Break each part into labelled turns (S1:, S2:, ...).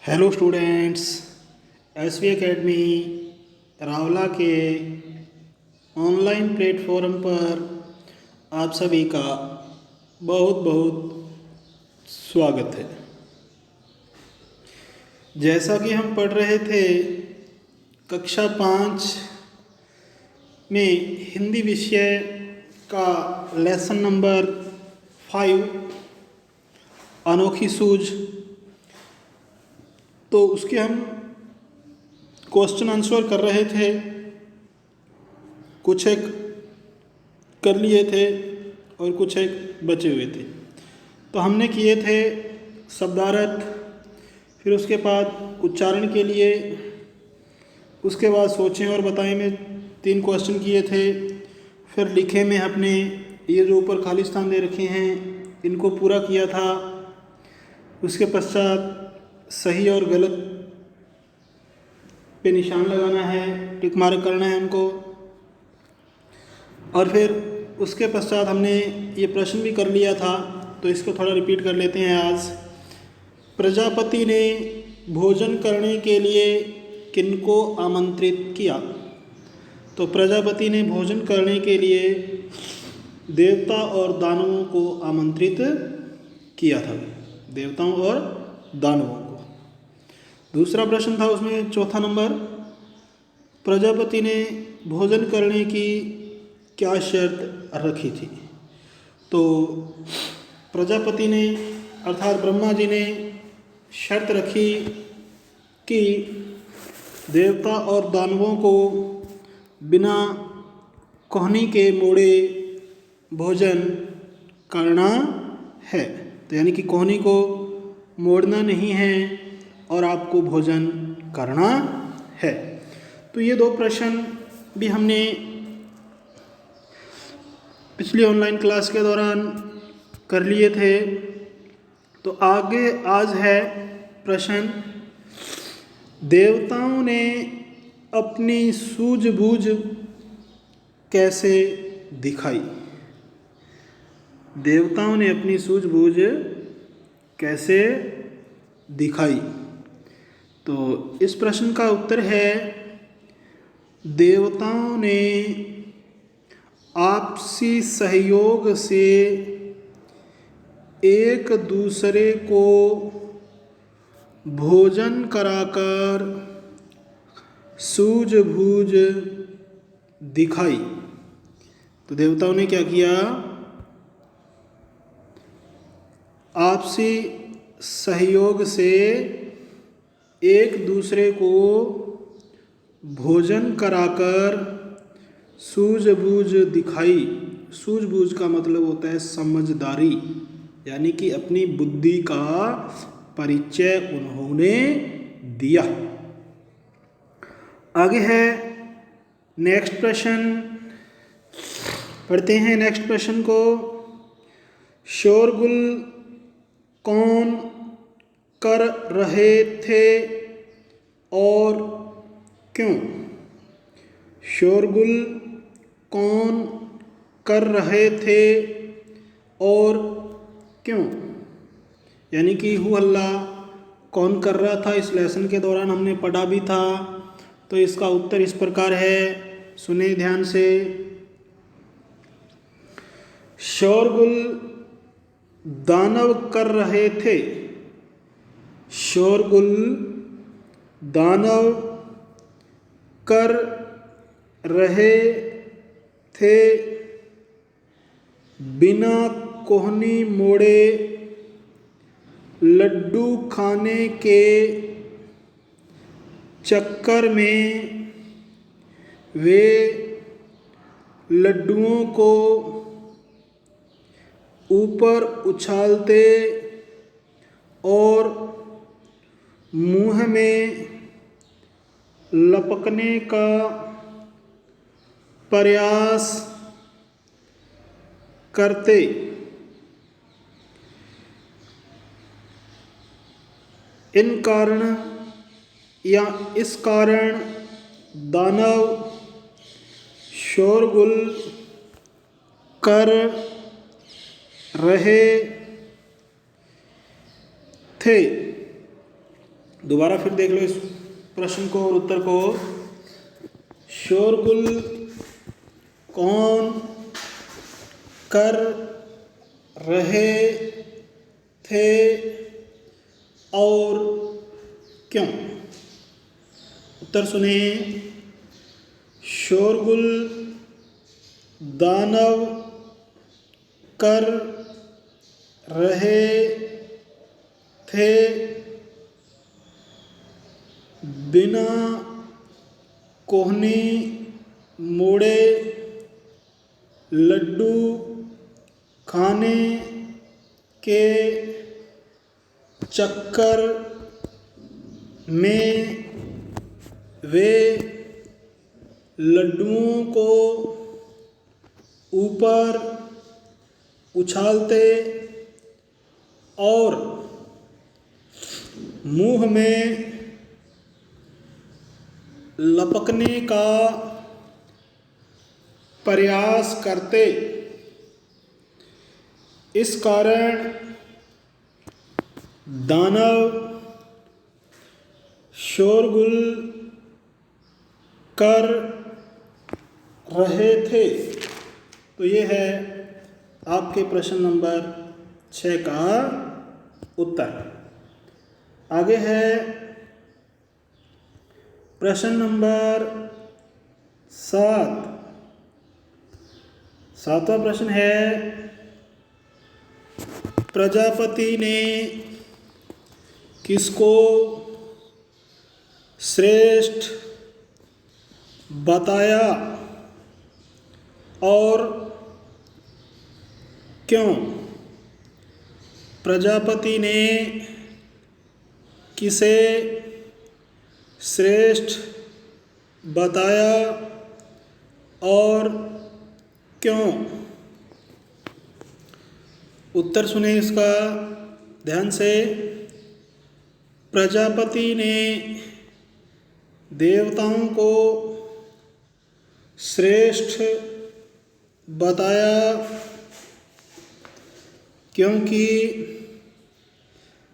S1: Hello students, SV academy Rawla के online platform पर आप सभी का बहुत बहुत स्वागत है। जैसा कि हम पढ़ रहे थे कक्षा 5 में हिंदी विषय का लेसन नंबर 5 अनोखी सूझ, तो उसके हम क्वेश्चन आंसर कर रहे थे। कुछ एक कर लिए थे और कुछ एक बचे हुए थे। तो हमने किए थे शब्दार्थ, फिर उसके बाद उच्चारण के लिए, उसके बाद सोचें और बताएं में 3 क्वेश्चन किए थे। फिर लिखे में अपने ये जो ऊपर खाली स्थान दे रखे हैं इनको पूरा किया था। उसके पश्चात सही और गलत पे निशान लगाना है, टिक मार्क करना है उनको। और फिर उसके पश्चात हमने ये प्रश्न भी कर लिया था, तो इसको थोड़ा रिपीट कर लेते हैं आज। प्रजापति ने भोजन करने के लिए किनको आमंत्रित किया? तो प्रजापति ने भोजन करने के लिए देवता और दानवों को आमंत्रित किया था, देवताओं और दानवों को। दूसरा प्रश्न था उसमें चौथा नंबर, प्रजापति ने भोजन करने की क्या शर्त रखी थी? तो प्रजापति ने अर्थात ब्रह्मा जी ने शर्त रखी कि देवता और दानवों को बिना कोहनी के मोड़े भोजन करना है। तो यानी कि कोहनी को मोड़ना नहीं है और आपको भोजन करना है। तो ये 2 प्रश्न भी हमने पिछली ऑनलाइन क्लास के दौरान कर लिए थे। तो आगे आज है प्रश्न, देवताओं ने अपनी सूझबूझ कैसे दिखाई? देवताओं ने अपनी सूझबूझ कैसे दिखाई? तो इस प्रश्न का उत्तर है, देवताओं ने आपसी सहयोग से एक दूसरे को भोजन कराकर सूझबूझ दिखाई। तो देवताओं ने क्या किया? आपसी सहयोग से एक दूसरे को भोजन कराकर सूझबूझ दिखाई। सूझबूझ का मतलब होता है समझदारी, यानी कि अपनी बुद्धि का परिचय उन्होंने दिया। आगे है नेक्स्ट प्रश्न, पढ़ते हैं नेक्स्ट प्रश्न को। शोरगुल कौन कर रहे थे और क्यों? शोरगुल कौन कर रहे थे और क्यों? यानी कि हू हल्ला कौन कर रहा था, इस लेसन के दौरान हमने पढ़ा भी था। तो इसका उत्तर इस प्रकार है, सुने ध्यान से। शोरगुल दानव कर रहे थे। शोरगुल दानव कर रहे थे बिना कोहनी मोड़े लड्डू खाने के चक्कर में वे लड्डुओं को ऊपर उछालते और मुंह में लपकने का प्रयास करते। इन कारण या इस कारण दानव शोरगुल कर रहे थे। दोबारा फिर देख लो इस प्रश्न को और उत्तर को। शोरगुल कौन कर रहे थे और क्यों? उत्तर सुने। शोरगुल दानव कर रहे थे बिना कोहनी मोड़े लड्डू खाने के चक्कर में वे लड्डुओं को ऊपर उछालते और मुंह में लपकने का प्रयास करते। इस कारण दानव शोरगुल कर रहे थे। तो ये है आपके प्रश्न नंबर 6 का उत्तर। आगे है प्रश्न नंबर 7। सातवां प्रश्न है, प्रजापति ने किसको श्रेष्ठ बताया और क्यों? प्रजापति ने किसे श्रेष्ठ बताया और क्यों? उत्तर सुने इसका ध्यान से। प्रजापति ने देवताओं को श्रेष्ठ बताया क्योंकि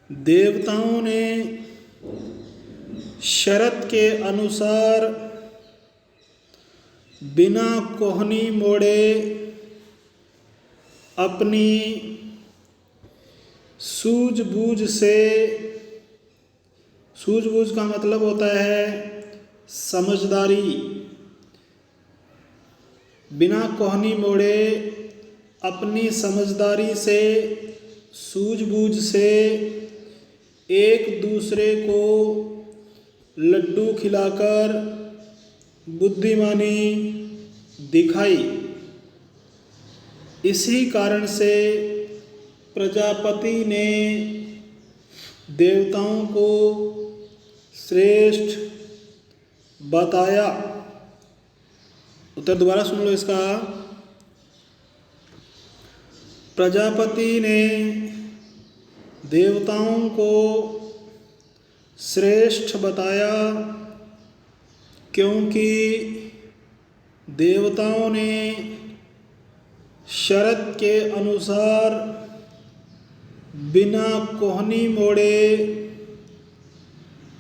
S1: देवताओं ने शर्त के अनुसार बिना कोहनी मोड़े अपनी सूझबूझ से, सूझबूझ का मतलब होता है समझदारी, बिना कोहनी मोड़े अपनी समझदारी से, सूझबूझ से एक दूसरे को लड्डू खिलाकर बुद्धिमानी दिखाई। इसी कारण से प्रजापति ने देवताओं को श्रेष्ठ बताया। उत्तर दोबारा सुन लो इसका। प्रजापति ने देवताओं को श्रेष्ठ बताया क्योंकि देवताओं ने शर्त के अनुसार बिना कोहनी मोड़े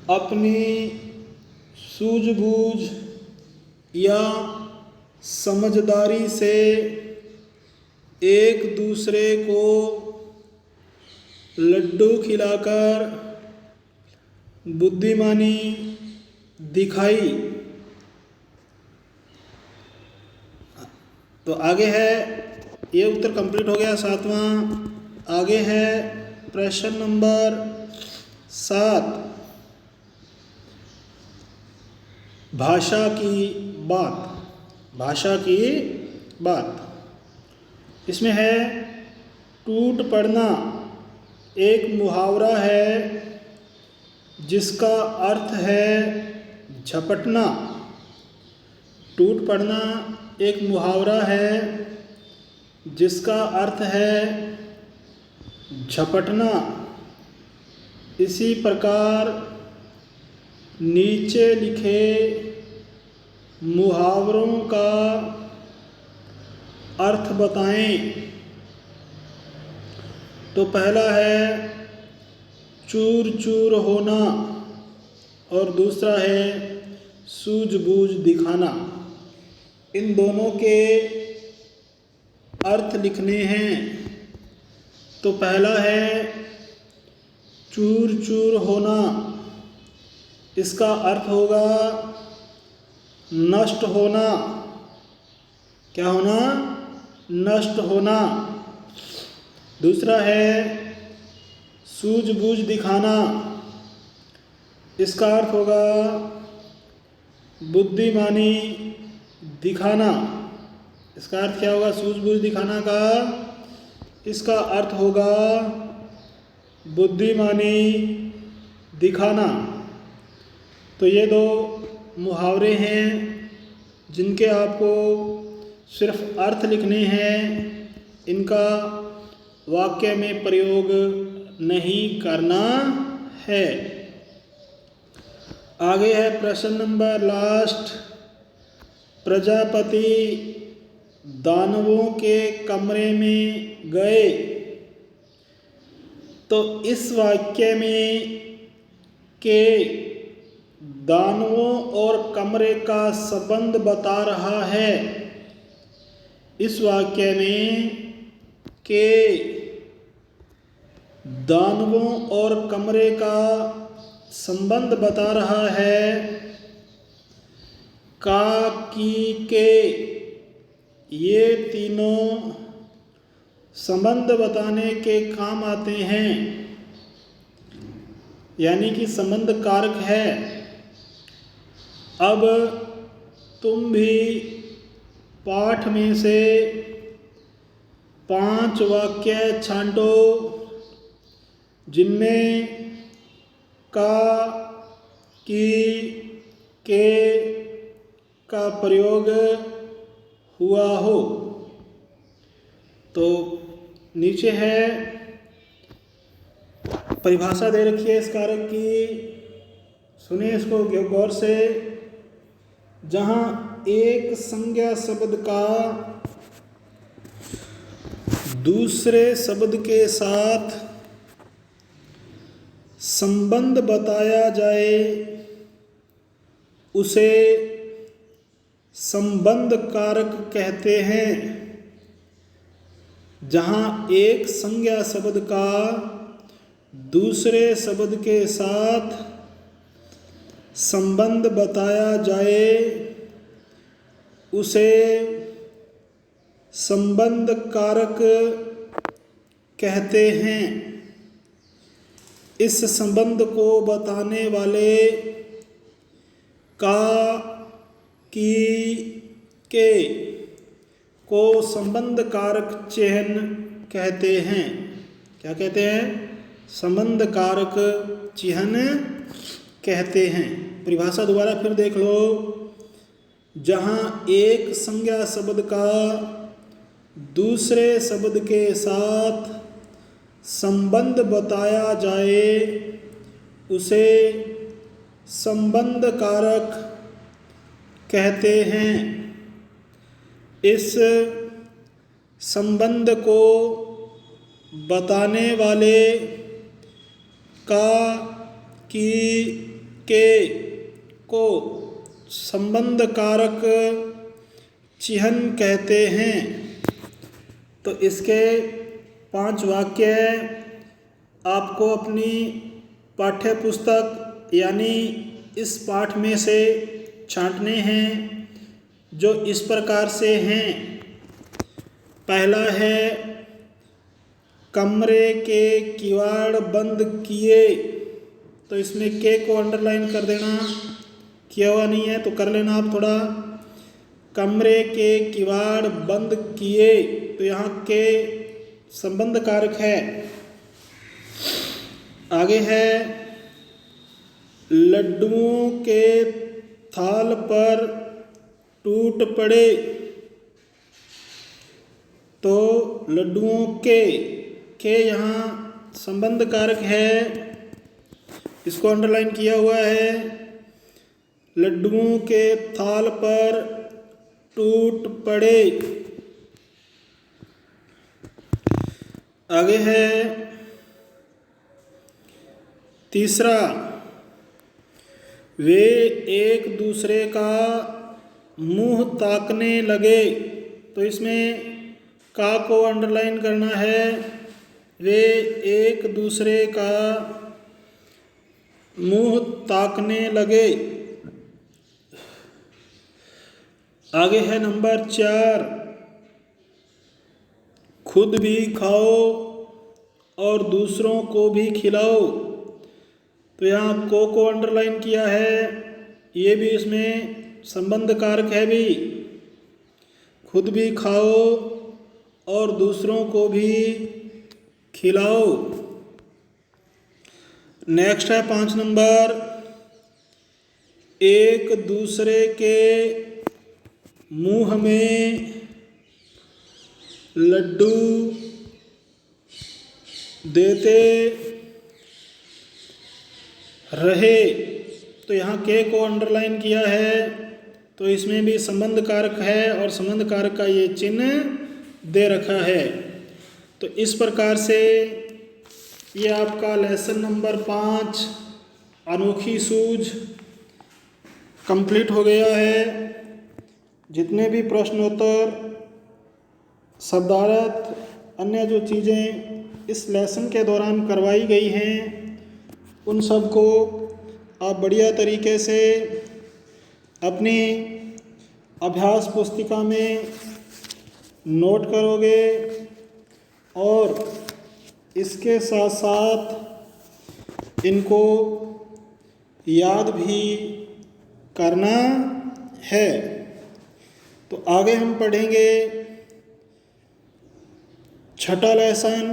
S1: अपनी सूझबूझ या समझदारी से एक दूसरे को लड्डू खिलाकर बुद्धिमानी दिखाई। तो आगे है, ये उत्तर कंप्लीट हो गया 7वां। आगे है प्रश्न नंबर 7, भाषा की बात। भाषा की बात इसमें है, टूट पड़ना एक मुहावरा है जिसका अर्थ है झपटना। टूट पड़ना एक मुहावरा है जिसका अर्थ है झपटना। इसी प्रकार नीचे लिखे मुहावरों का अर्थ बताएं। तो पहला है चूर चूर होना, और दूसरा है सूझबूझ दिखाना। इन दोनों के अर्थ लिखने हैं। तो पहला है चूर चूर होना। इसका अर्थ होगा नष्ट होना। क्या होना? नष्ट होना। दूसरा है सूझबूझ दिखाना। इसका अर्थ होगा बुद्धिमानी दिखाना। इसका अर्थ क्या होगा सूझबूझ दिखाना का? इसका अर्थ होगा बुद्धिमानी दिखाना। तो ये दो मुहावरे हैं जिनके आपको सिर्फ अर्थ लिखने हैं, इनका वाक्य में प्रयोग नहीं करना है। आगे है प्रश्न नंबर लास्ट। प्रजापति दानवों के कमरे में गए। तो इस वाक्य में के दानवों और कमरे का संबंध बता रहा है। इस वाक्य में के दानवों और कमरे का संबंध बता रहा है। का, की, के, ये तीनों संबंध बताने के काम आते हैं, यानी कि संबंध कारक है। अब तुम भी पाठ में से 5 वाक्य छांटो जिनमें का, की, के का प्रयोग हुआ हो। तो नीचे है परिभाषा दे रखी है इस कारक की, सुनिए इसको गौर से। जहाँ एक संज्ञा शब्द का दूसरे शब्द के साथ संबंध बताया जाए उसे संबंध कारक कहते हैं। जहाँ एक संज्ञा शब्द का दूसरे शब्द के साथ संबंध बताया जाए उसे संबंध कारक कहते हैं। इस संबंध को बताने वाले का, की, के को संबंध कारक चिह्न कहते हैं। क्या कहते हैं? संबंध कारक चिह्न कहते हैं। परिभाषा दोबारा फिर देख लो। जहाँ एक संज्ञा शब्द का दूसरे शब्द के साथ संबंध बताया जाए उसे संबंध कारक कहते हैं। इस संबंध को बताने वाले का, की, के को संबंध कारक चिह्न कहते हैं। तो इसके 5 वाक्य आपको अपनी पाठ्य पुस्तक यानी इस पाठ में से छांटने हैं, जो इस प्रकार से हैं। पहला है कमरे के किवाड़ बंद किए। तो इसमें के को अंडरलाइन कर देना, किया हुआ नहीं है तो कर लेना आप थोड़ा। कमरे के किवाड़ बंद किए, तो यहाँ के संबंध कारक है। आगे है लड्डुओं के थाल पर टूट पड़े। तो लड्डुओं के यहाँ संबंध कारक है, इसको अंडरलाइन किया हुआ है। लड्डुओं के थाल पर टूट पड़े। आगे है तीसरा, वे एक दूसरे का मुंह ताकने लगे। तो इसमें का को अंडरलाइन करना है। वे एक दूसरे का मुंह ताकने लगे। आगे है नंबर 4, खुद भी खाओ और दूसरों को भी खिलाओ। तो यहाँ को अंडरलाइन किया है, ये भी इसमें संबंध कारक है भी। खुद भी खाओ और दूसरों को भी खिलाओ। नेक्स्ट है 5 नंबर, एक दूसरे के मुंह में लड्डू देते रहे। तो यहाँ के को अंडरलाइन किया है, तो इसमें भी संबंध कारक है और संबंध कारक का ये चिन्ह दे रखा है। तो इस प्रकार से ये आपका लेसन नंबर 5 अनोखी सूझ कंप्लीट हो गया है। जितने भी प्रश्नोत्तर, शब्दार्थ, अन्य जो चीज़ें इस लेसन के दौरान करवाई गई हैं, उन सब को आप बढ़िया तरीके से अपनी अभ्यास पुस्तिका में नोट करोगे और इसके साथ साथ इनको याद भी करना है। तो आगे हम पढ़ेंगे 6ठा लेसन,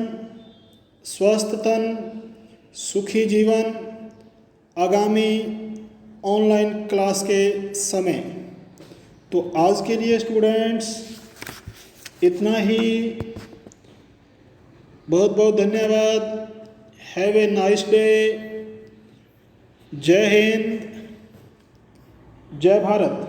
S1: स्वस्थ तन सुखी जीवन, आगामी ऑनलाइन क्लास के समय। तो आज के लिए स्टूडेंट्स इतना ही। बहुत बहुत धन्यवाद। Have a nice day. जय हिंद, जय भारत।